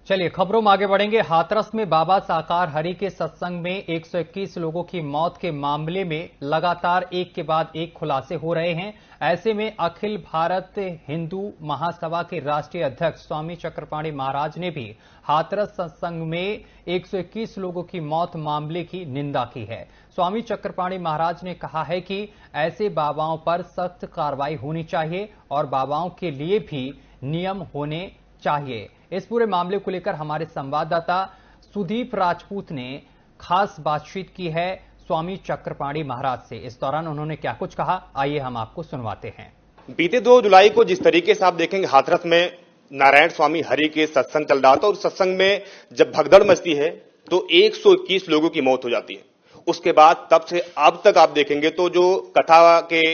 चलिए खबरों में आगे बढ़ेंगे। हाथरस में बाबा साकार हरि के सत्संग में 121 लोगों की मौत के मामले में लगातार एक के बाद एक खुलासे हो रहे हैं। ऐसे में अखिल भारत हिंदू महासभा के राष्ट्रीय अध्यक्ष स्वामी चक्रपाणी महाराज ने भी हाथरस सत्संग में 121 लोगों की मौत मामले की निंदा की है। स्वामी चक्रपाणी महाराज ने कहा है कि ऐसे बाबाओं पर सख्त कार्रवाई होनी चाहिए और बाबाओं के लिए भी नियम होने चाहिए। इस पूरे मामले को लेकर हमारे संवाददाता सुदीप राजपूत ने खास बातचीत की है स्वामी चक्रपाणी महाराज से। इस दौरान उन्होंने क्या कुछ कहा, आइए हम आपको सुनवाते हैं। बीते 2 जुलाई को जिस तरीके से आप देखेंगे हाथरस में नारायण स्वामी हरि के सत्संग चल रहा था और सत्संग में जब भगदड़ मचती है तो 121 लोगों की मौत हो जाती है। उसके बाद तब से अब तक आप देखेंगे तो जो कथा के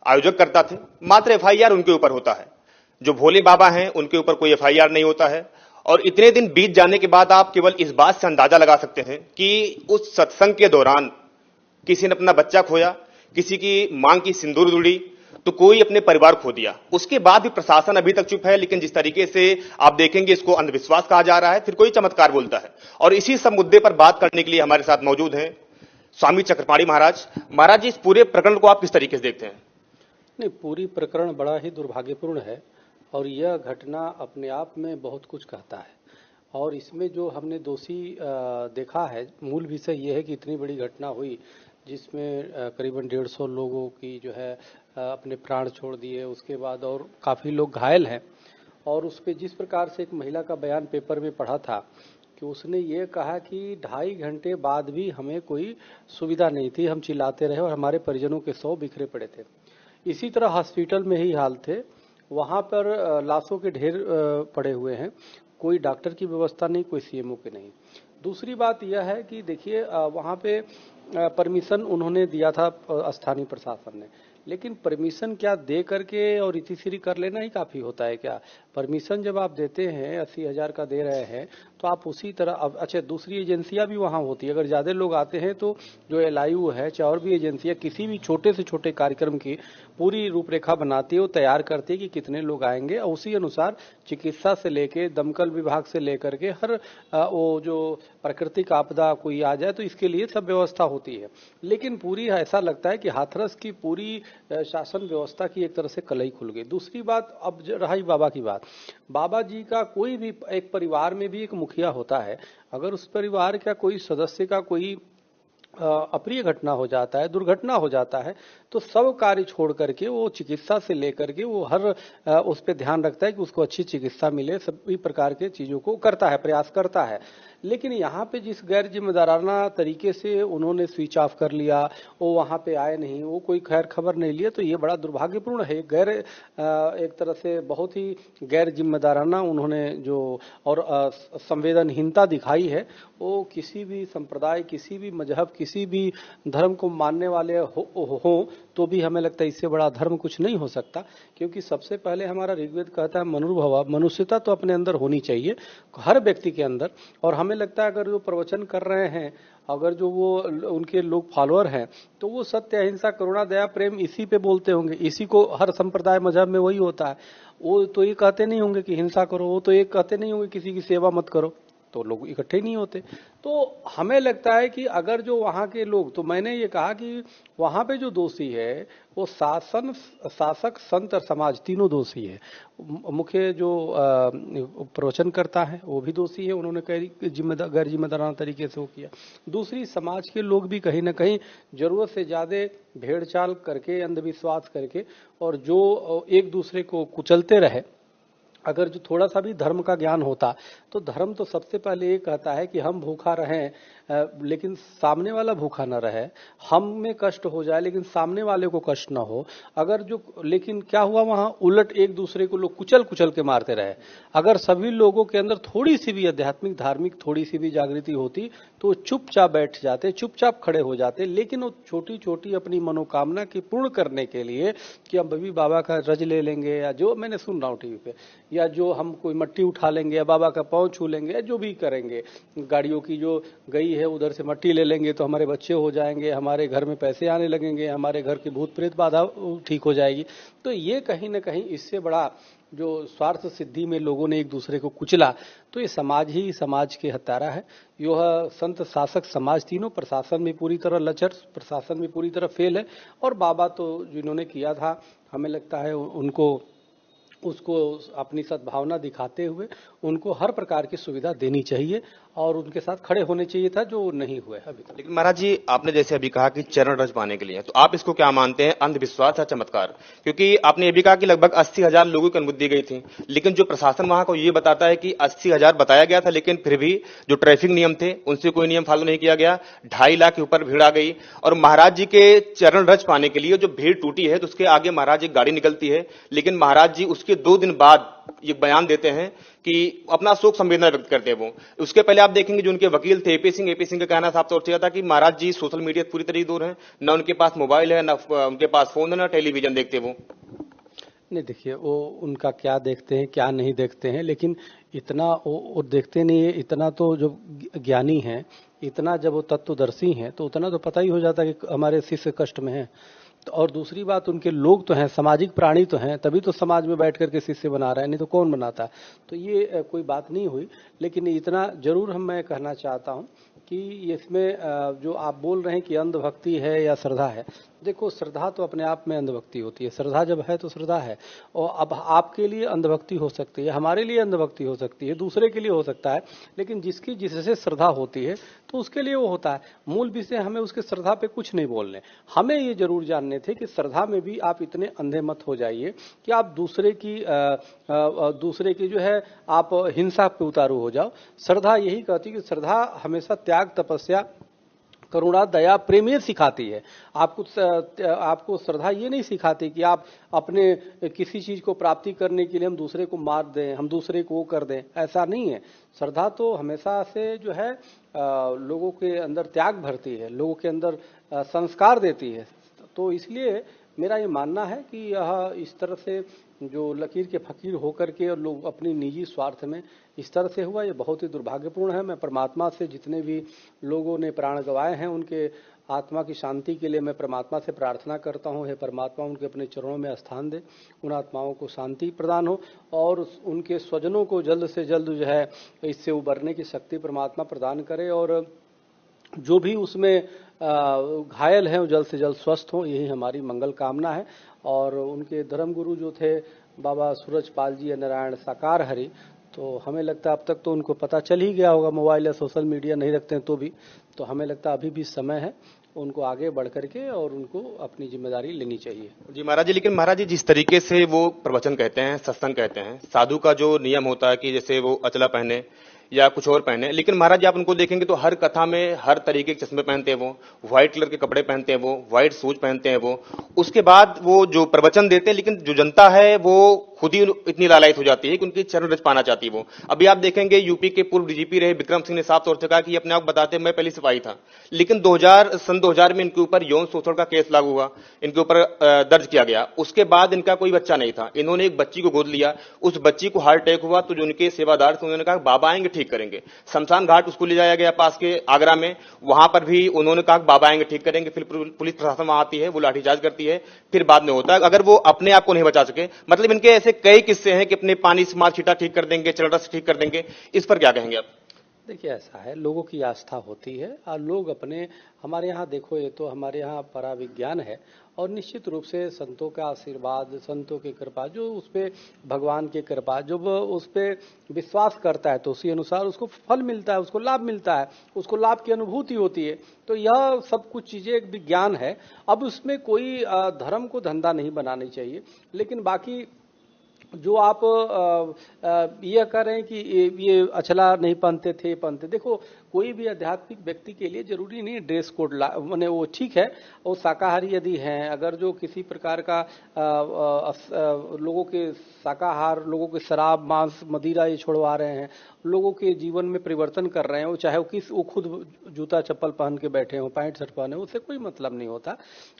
आयोजक करता थे मात्र एफआईआर उनके ऊपर होता है, जो भोले बाबा हैं उनके ऊपर कोई एफआईआर नहीं होता है। और इतने दिन बीत जाने के बाद आप केवल इस बात से अंदाजा लगा सकते हैं कि उस सत्संग के दौरान किसी ने अपना बच्चा खोया, किसी की मांग की सिंदूर जुड़ी, तो कोई अपने परिवार खो दिया। उसके बाद भी प्रशासन अभी तक चुप है, लेकिन जिस तरीके से आप देखेंगे इसको अंधविश्वास कहा जा रहा है, फिर कोई चमत्कार बोलता है। और इसी सब मुद्दे पर बात करने के लिए हमारे साथ मौजूद हैं स्वामी चक्रपाणी महाराज। महाराज जी, इस पूरे प्रकरण को आप किस तरीके से देखते हैं? नहीं, पूरी प्रकरण बड़ा ही दुर्भाग्यपूर्ण है और यह घटना अपने आप में बहुत कुछ कहता है। और इसमें जो हमने दोषी देखा है, मूल विषय यह है कि इतनी बड़ी घटना हुई जिसमें करीबन 150 लोगों की जो है अपने प्राण छोड़ दिए, उसके बाद और काफ़ी लोग घायल हैं। और उस पर जिस प्रकार से एक महिला का बयान पेपर में पढ़ा था कि उसने ये कहा कि 2.5 घंटे बाद भी हमें कोई सुविधा नहीं थी, हम चिल्लाते रहे और हमारे परिजनों के 100 बिखरे पड़े थे। इसी तरह हॉस्पिटल में ही हाल थे, वहाँ पर लाशों के ढेर पड़े हुए हैं, कोई डॉक्टर की व्यवस्था नहीं, कोई सीएमओ की नहीं। दूसरी बात यह है कि देखिए वहाँ पे परमिशन उन्होंने दिया था स्थानीय प्रशासन ने, लेकिन परमिशन क्या दे करके और इतिश्री कर लेना ही काफ़ी होता है क्या? परमिशन जब आप देते हैं 80,000 का दे रहे हैं तो आप उसी तरह अब अच्छा दूसरी एजेंसियां भी वहाँ होती है। अगर ज़्यादा लोग आते हैं तो जो LIU है चाहे और भी एजेंसियां किसी भी छोटे से छोटे कार्यक्रम की पूरी रूपरेखा बनाती है, वो तैयार करती है कि कितने लोग आएंगे और उसी अनुसार चिकित्सा से लेके दमकल विभाग से लेकर के हर वो जो प्राकृतिक आपदा कोई आ जाए तो इसके लिए सब व्यवस्था होती है। लेकिन पूरी ऐसा लगता है कि हाथरस की पूरी शासन व्यवस्था की एक तरह से कलई खुल गई। दूसरी बात, अब रही बाबा की बात, बाबा जी का कोई भी एक परिवार में भी एक मुखिया होता है, अगर उस परिवार का कोई सदस्य का कोई अप्रिय घटना हो जाता है, दुर्घटना हो जाता है, तो सब कार्य छोड़ करके वो चिकित्सा से लेकर के वो हर उस पर ध्यान रखता है कि उसको अच्छी चिकित्सा मिले, सभी प्रकार के चीजों को करता है, प्रयास करता है। लेकिन यहाँ पे जिस गैर जिम्मेदाराना तरीके से उन्होंने स्विच ऑफ कर लिया, वो वहाँ पे आए नहीं, वो कोई खैर खबर नहीं लिया, तो ये बड़ा दुर्भाग्यपूर्ण है। एक तरह से बहुत ही गैर जिम्मेदाराना उन्होंने जो और संवेदनहीनता दिखाई है। वो किसी भी संप्रदाय, किसी भी मजहब, किसी भी धर्म को मानने वाले हो तो भी हमें लगता है इससे बड़ा धर्म कुछ नहीं हो सकता, क्योंकि सबसे पहले हमारा ऋग्वेद कहता है मनुर्भव, मनुष्यता तो अपने अंदर होनी चाहिए हर व्यक्ति के अंदर। और हमें लगता है अगर जो प्रवचन कर रहे हैं, अगर जो वो उनके लोग फॉलोअर हैं, तो वो सत्य, अहिंसा, करुणा, दया, प्रेम इसी पे बोलते होंगे। इसी को हर संप्रदाय मजहब में वही होता है। वो तो ये कहते नहीं होंगे कि हिंसा करो, वो तो ये कहते नहीं होंगे किसी की सेवा मत करो, तो लोग इकट्ठे नहीं होते। तो हमें लगता है कि अगर जो वहाँ के लोग, तो मैंने ये कहा कि वहाँ पे जो दोषी है वो शासन, शासक, संत और समाज तीनों दोषी है। मुख्य जो प्रवचन करता है वो भी दोषी है, उन्होंने गैर जिम्मेदाराना तरीके से वो किया। दूसरी, समाज के लोग भी कहीं ना कहीं जरूरत से ज्यादा भेड़ चाल करके, अंधविश्वास करके और जो एक दूसरे को कुचलते रहे। अगर जो थोड़ा सा भी धर्म का ज्ञान होता तो धर्म तो सबसे पहले ये कहता है कि हम भूखा रहें लेकिन सामने वाला भूखा न रहे, हम में कष्ट हो जाए लेकिन सामने वाले को कष्ट न हो। अगर जो, लेकिन क्या हुआ वहां उलट एक दूसरे को लोग कुचल कुचल के मारते रहे। अगर सभी लोगों के अंदर थोड़ी सी भी आध्यात्मिक, धार्मिक थोड़ी सी भी जागृति होती तो चुपचाप बैठ जाते, चुपचाप खड़े हो जाते। लेकिन वो छोटी छोटी अपनी मनोकामना की पूर्ण करने के लिए कि हम अभी बाबा का रज ले लेंगे, या जो मैंने सुन रहा हूँ टीवी पे, या जो हम कोई मट्टी उठा लेंगे या बाबा का पांव छू लेंगे या जो भी करेंगे, गाड़ियों की जो गई है उधर से मट्टी ले लेंगे तो हमारे बच्चे हो जाएंगे, हमारे घर में पैसे आने लगेंगे, हमारे घर की भूत प्रेत बाधा ठीक हो जाएगी। तो ये कहीं ना कहीं इससे बड़ा जो स्वार्थ सिद्धि में लोगों ने एक दूसरे को कुचला, तो ये समाज ही समाज के हत्यारा है। यह संत शासक समाज तीनों, प्रशासन भी पूरी तरह लचर, प्रशासन भी पूरी तरह फेल है। और बाबा तो जिन्होंने किया था, हमें लगता है उनको उसको अपनी सद्भावना दिखाते हुए उनको हर प्रकार की सुविधा देनी चाहिए और उनके साथ खड़े होने चाहिए था, जो नहीं हुए अभी तक। लेकिन महाराज जी, आपने जैसे अभी कहा कि चरण रज पाने के लिए, तो आप इसको क्या मानते हैं, अंधविश्वास या चमत्कार? क्योंकि आपने ये भी कहा कि लगभग 80,000 लोगों की अनुमति दी गई थी, लेकिन जो प्रशासन वहां को ये बताता है कि 80,000 बताया गया था, लेकिन फिर भी जो ट्रैफिक नियम थे उनसे कोई नियम फॉलो नहीं किया गया, 2.5 लाख के ऊपर भीड़ आ गई। और महाराज जी के चरण रज पाने के लिए जो भीड़ टूटी है, तो उसके आगे महाराज एक गाड़ी निकलती है, लेकिन महाराज जी उसके 2 दिन बाद ये बयान देते हैं कि अपना शोक संवेदना व्यक्त करते हैं वो। उसके पहले आप देखेंगे जो उनके वकील थे एपी सिंह का कहना साफ तौर से था कि महाराज जी सोशल मीडिया पूरी तरह दूर है, न उनके पास मोबाइल है, न उनके पास फोन है, न टेलीविजन देखते वो। नहीं, देखिए वो उनका क्या देखते हैं क्या नहीं देखते हैं, लेकिन इतना वो देखते नहीं है। इतना तो जो ज्ञानी है, इतना जब वो तत्वदर्शी हैं, तो उतना तो पता ही हो जाता है कि हमारे शिष्य कष्ट में है। तो और दूसरी बात, उनके लोग तो हैं, सामाजिक प्राणी तो हैं, तभी तो समाज में बैठ करके शिष्य बना रहे हैं, नहीं तो कौन बनाता। तो ये कोई बात नहीं हुई, लेकिन इतना जरूर मैं कहना चाहता हूं कि इसमें जो आप बोल रहे हैं कि अंधभक्ति है या श्रद्धा है, देखो श्रद्धा तो अपने आप में अंधभक्ति होती है। श्रद्धा जब है तो श्रद्धा है। और अब आपके लिए अंधभक्ति हो सकती है, हमारे लिए अंधभक्ति हो सकती है, दूसरे के लिए हो सकता है, लेकिन जिसकी जिससे श्रद्धा होती है तो उसके लिए वो होता है। मूल विषय हमें उसके श्रद्धा पे कुछ नहीं बोलने, हमें ये जरूर जानने थे कि श्रद्धा में भी आप इतने अंधे मत हो जाइए कि आप दूसरे की जो है आप हिंसा पे उतारू हो जाओ। श्रद्धा यही कहती है कि श्रद्धा हमेशा त्याग, तपस्या, करुणा, दया, प्रेम ये सिखाती है। आपको श्रद्धा ये नहीं सिखाती कि आप अपने किसी चीज को प्राप्ति करने के लिए हम दूसरे को मार दें, हम दूसरे को वो कर दें, ऐसा नहीं है। श्रद्धा तो हमेशा से जो है लोगों के अंदर त्याग भरती है, लोगों के अंदर संस्कार देती है। तो इसलिए मेरा ये मानना है कि यह इस तरह से जो लकीर के फकीर होकर के और लोग अपनी निजी स्वार्थ में इस तरह से हुआ, ये बहुत ही दुर्भाग्यपूर्ण है। मैं परमात्मा से जितने भी लोगों ने प्राण गंवाए हैं उनके आत्मा की शांति के लिए मैं परमात्मा से प्रार्थना करता हूँ, हे परमात्मा उनके अपने चरणों में स्थान दे, उन आत्माओं को शांति प्रदान हो और उनके स्वजनों को जल्द से जल्द जो है इससे उबरने की शक्ति परमात्मा प्रदान करे, और जो भी उसमें घायल हैं वो जल्द से जल्द स्वस्थ हों, यही हमारी मंगल कामना है। और उनके धर्मगुरु जो थे बाबा सूरजपाल जी या नारायण साकार हरि, तो हमें लगता है अब तक तो उनको पता चल ही गया होगा, मोबाइल या सोशल मीडिया नहीं रखते हैं तो भी, तो हमें लगता है अभी भी समय है उनको आगे बढ़ करके और उनको अपनी जिम्मेदारी लेनी चाहिए। जी महाराज जी, लेकिन महाराज जी जिस तरीके से वो प्रवचन कहते हैं, सत्संग कहते हैं, साधु का जो नियम होता है कि जैसे वो अचला पहने या कुछ और पहने, लेकिन महाराज जी आप उनको देखेंगे तो हर कथा में हर तरीके के चश्मे पहनते हैं, वो व्हाइट कलर के कपड़े पहनते हैं, वो व्हाइट शूज पहनते हैं, वो उसके बाद वो जो प्रवचन देते हैं, लेकिन जो जनता है वो खुद ही इतनी लालायित हो जाती है कि उनकी चरण रज पाना चाहती है वो। अभी आप देखेंगे यूपी के पूर्व डीजीपी रहे विक्रम सिंह ने साफ तौर से कहा कि अपने आप बताते मैं पहली सिपाही था, लेकिन सन 2000 में इनके ऊपर यौन शोषण का केस लागू हुआ, इनके ऊपर दर्ज किया गया। उसके बाद इनका कोई बच्चा नहीं था, इन्होंने एक बच्ची को गोद लिया, उस बच्ची को हार्ट अटैक हुआ, तो जो उनके सेवादार थे उन्होंने कहा बाबा आएंगे ठीक करेंगे। शमशान घाट उसको ले जाया गया पास के आगरा में, वहां पर भी उन्होंने कहा बाबा आएंगे ठीक करेंगे। फिर पुलिस प्रशासन वहां आती है, वो लाठीचार्ज करती है, फिर बाद में होता है। अगर वो अपने आप को नहीं बचा सके, मतलब इनके ऐसे कई किस्से हैं कि अपने पानी से मार छीटा ठीक कर देंगे, चलरा से ठीक कर देंगे, इस पर क्या कहेंगे आप? देखिए ऐसा है, लोगों की आस्था होती है और लोग अपने, हमारे यहाँ देखो ये तो हमारे यहाँ पराविज्ञान है और निश्चित रूप से संतों का आशीर्वाद, संतों की कृपा, जो उस पे भगवान की कृपा, जो उस पे विश्वास करता है तो उसी अनुसार उसको फल मिलता है, उसको लाभ मिलता है, उसको लाभ की अनुभूति होती है। तो यह सब कुछ चीजें एक विज्ञान है। अब उसमें कोई धर्म को धंधा नहीं बनानी चाहिए, लेकिन बाकी जो आप यह कह रहे हैं कि ये अचला नहीं पहनते थे, पहनते, देखो कोई भी आध्यात्मिक व्यक्ति के लिए जरूरी नहीं ड्रेस कोड माने वो ठीक है, वो शाकाहारी यदि हैं, अगर जो किसी प्रकार का लोगों के शाकाहार, लोगों के शराब, मांस, मदिरा ये छोड़वा रहे हैं, लोगों के जीवन में परिवर्तन कर रहे हैं, वो चाहे वो खुद जूता चप्पल पहन के बैठे हो, पैंट शर्ट पहने, उससे कोई मतलब नहीं होता।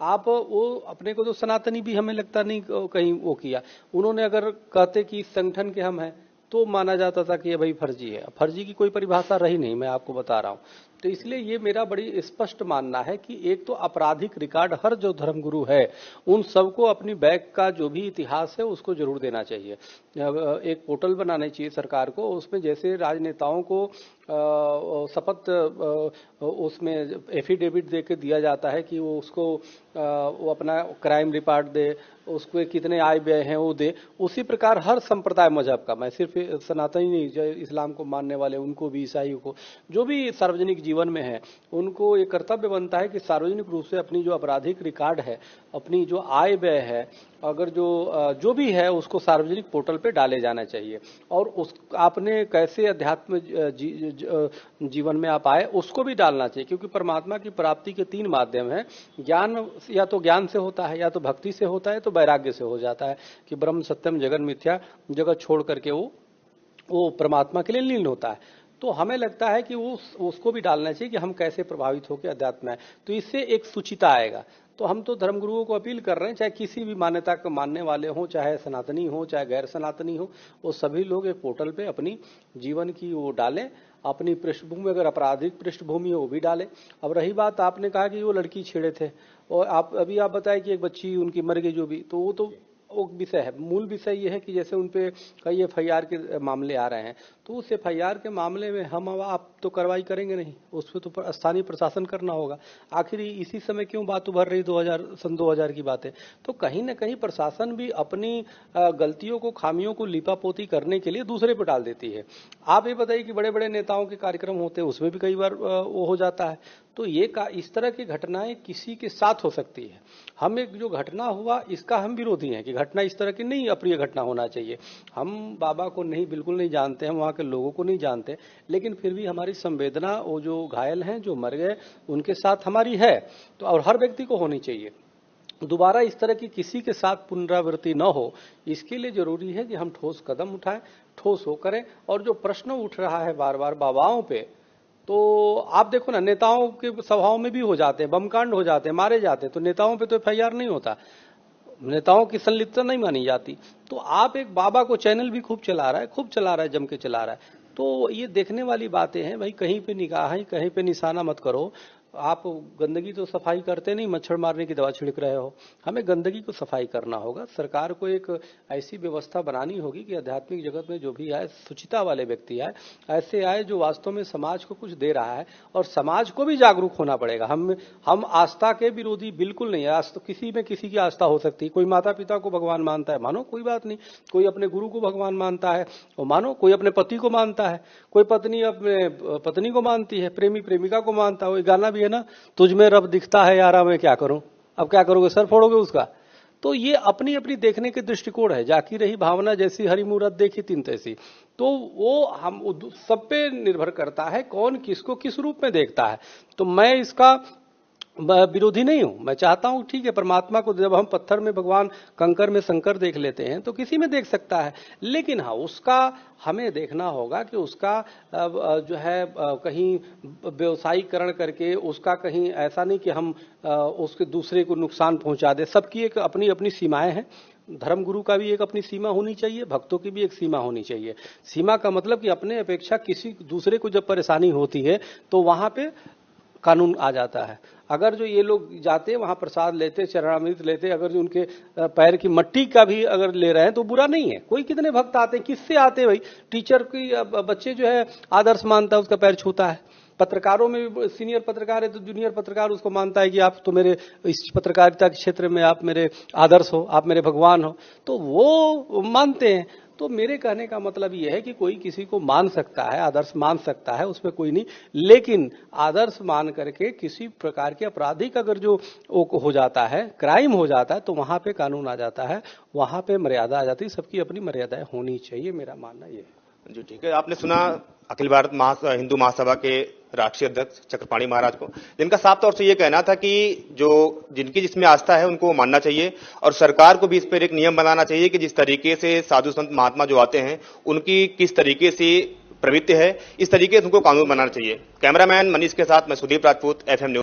आप वो अपने को तो सनातनी भी हमें लगता नहीं कहीं वो किया, उन्होंने अगर कहते कि इस संगठन के हम हैं तो माना जाता था कि ये भाई फर्जी है। फर्जी की कोई परिभाषा रही नहीं, मैं आपको बता रहा हूँ। तो इसलिए ये मेरा बड़ी स्पष्ट मानना है कि एक तो आपराधिक रिकॉर्ड हर जो धर्मगुरु है उन सबको अपनी बैक का जो भी इतिहास है उसको जरूर देना चाहिए। एक पोर्टल बनाना चाहिए सरकार को, उसमें जैसे राजनेताओं को शपथ उसमें एफिडेविट दे के दिया जाता है कि वो उसको वो अपना क्राइम रिकॉर्ड दे, उसको कितने आय व्यय हैं वो दे। उसी प्रकार हर संप्रदाय मजहब का, मैं सिर्फ सनातनी नहीं, जो इस्लाम को मानने वाले उनको भी, ईसाइयों को, जो भी सार्वजनिक जीवन में है, उनको ये कर्तव्य बनता है कि सार्वजनिक रूप से अपनी जो आपराधिक रिकॉर्ड है, अपनी जो आय व्यय है, अगर जो भी है उसको सार्वजनिक पोर्टल पे डाले जाना चाहिए। और उस आपने कैसे अध्यात्म जीवन में आप आए उसको भी डालना चाहिए, क्योंकि परमात्मा की प्राप्ति के 3 माध्यम हैं। ज्ञान या तो ज्ञान से होता है, या तो भक्ति से होता है, तो वैराग्य से हो जाता है कि ब्रह्म सत्यम जगन मिथ्या, जगत छोड़ करके वो परमात्मा के लिए लीन होता है। तो हमें लगता है कि उसको भी डालना चाहिए कि हम कैसे प्रभावित होकर अध्यात्म में आए, तो इससे एक सुचिता आएगा। तो हम तो धर्मगुरुओं को अपील कर रहे हैं, चाहे किसी भी मान्यता को मानने वाले हों, चाहे सनातनी हो, चाहे गैर सनातनी हो, वो सभी लोग एक पोर्टल पे अपनी जीवन की वो डालें, अपनी पृष्ठभूमि, अगर आपराधिक पृष्ठभूमि हो वो भी डालें। अब रही बात, आपने कहा कि वो लड़की छेड़े थे, और अभी आप बताएं कि एक बच्ची उनकी मर गई जो भी, तो वो विषय है। मूल विषय ये है कि जैसे उनपे कई FIR के मामले आ रहे हैं, तो उस FIR के मामले में हम आप तो कार्रवाई करेंगे नहीं, उस पर तो स्थानीय प्रशासन करना होगा। आखिर इसी समय क्यों बात उभर रही, 2000 की बात है। तो कहीं ना कहीं प्रशासन भी अपनी गलतियों को, खामियों को लिपापोती करने के लिए दूसरे पर डाल देती है। आप ये बताइए कि बड़े बड़े नेताओं के कार्यक्रम होते हैं, उसमें भी कई बार वो हो जाता है। तो इस तरह की घटनाएं किसी के साथ हो सकती है। हम एक जो घटना हुआ इसका हम विरोधी हैं कि घटना इस तरह की नहीं, अप्रिय घटना होना चाहिए। हम बाबा को नहीं, बिल्कुल नहीं जानते, हम वहाँ के लोगों को नहीं जानते, लेकिन फिर भी हमारी संवेदना वो जो घायल हैं, जो मर गए, उनके साथ हमारी है। तो और हर व्यक्ति को होनी चाहिए। दोबारा इस तरह की किसी के साथ पुनरावृत्ति न हो, इसके लिए जरूरी है कि हम ठोस कदम उठाएं, ठोस हो करें। और जो प्रश्न उठ रहा है बार बार बाबाओं पे, तो आप देखो ना, नेताओं के सभाओं में भी हो जाते हैं, बमकांड हो जाते हैं, मारे जाते हैं, तो नेताओं पे तो FIR नहीं होता, नेताओं की संलिप्तता नहीं मानी जाती। तो आप एक बाबा को चैनल भी खूब चला रहा है, जम के चला रहा है। तो ये देखने वाली बातें हैं भाई, कहीं पे निगाह है, कहीं पे निशाना मत करो। आप गंदगी तो सफाई करते नहीं, मच्छर मारने की दवा छिड़क रहे हो। हमें गंदगी को सफाई करना होगा। सरकार को एक ऐसी व्यवस्था बनानी होगी कि आध्यात्मिक जगत में जो भी आए, सुचिता वाले व्यक्ति आए, ऐसे आए जो वास्तव में समाज को कुछ दे रहा है। और समाज को भी जागरूक होना पड़ेगा। हम आस्था के विरोधी बिल्कुल नहीं है। तो किसी में किसी की आस्था हो सकती है। कोई माता पिता को भगवान मानता है, मानो, कोई बात नहीं। कोई अपने गुरु को भगवान मानता है, वो मानो। कोई अपने पति को मानता है, कोई पत्नी अपने पत्नी को मानती है, प्रेमी प्रेमिका को मानता है। वो गाना भी है ना, तुझ में रब दिखता है यारा, मैं क्या करूं। अब क्या करोगे, सर फोड़ोगे उसका। तो ये अपनी अपनी देखने के दृष्टिकोण है। जाकी रही भावना जैसी, हरि मूरत देखी तिन तैसी। तो वो हम सब पे निर्भर करता है कौन किसको किस रूप में देखता है। तो मैं इसका विरोधी नहीं हूं। मैं चाहता हूं, ठीक है, परमात्मा को जब हम पत्थर में भगवान, कंकर में शंकर देख लेते हैं, तो किसी में देख सकता है। लेकिन हाँ, उसका हमें देखना होगा कि उसका जो है कहीं व्यवसायीकरण करके उसका कहीं ऐसा नहीं कि हम उसके दूसरे को नुकसान पहुंचा दे। सबकी एक अपनी अपनी सीमाएं हैं। धर्मगुरु का भी एक अपनी सीमा होनी चाहिए, भक्तों की भी एक सीमा होनी चाहिए। सीमा का मतलब कि अपने अपेक्षा किसी दूसरे को जब परेशानी होती है तो वहां पे कानून आ जाता है। अगर जो ये लोग जाते वहां प्रसाद लेते, चरणामृत लेते, अगर जो उनके पैर की मट्टी का भी अगर ले रहे हैं तो बुरा नहीं है। कोई कितने भक्त आते हैं, किससे आते हैं भाई। टीचर की बच्चे जो है आदर्श मानता है, उसका पैर छूता है। पत्रकारों में भी सीनियर पत्रकार है तो जूनियर पत्रकार उसको मानता है कि आप तो मेरे इस पत्रकारिता के क्षेत्र में आप मेरे आदर्श हो, आप मेरे भगवान हो, तो वो मानते हैं। तो मेरे कहने का मतलब यह है कि कोई किसी को मान सकता है, आदर्श मान सकता है, उसमें कोई नहीं। लेकिन आदर्श मान करके किसी प्रकार के आपराधिक अगर जो हो जाता है, क्राइम हो जाता है, तो वहां पे कानून आ जाता है, वहां पे मर्यादा आ जाती है। सबकी अपनी मर्यादाएं होनी चाहिए, मेरा मानना यह है। जी ठीक है। आपने सुना अखिल भारत हिंदू महासभा के राष्ट्रीय अध्यक्ष चक्रपाणी महाराज को, जिनका साफ तौर से ये कहना था कि जिनकी जिसमें आस्था है उनको मानना चाहिए, और सरकार को भी इस पर एक नियम बनाना चाहिए कि जिस तरीके से साधु संत महात्मा जो आते हैं उनकी किस तरीके से प्रवृत्ति है, इस तरीके से उनको कानून बनाना चाहिए। कैमरामैन मनीष के साथ मैं सुदीप राजपूत, FM न्यूज।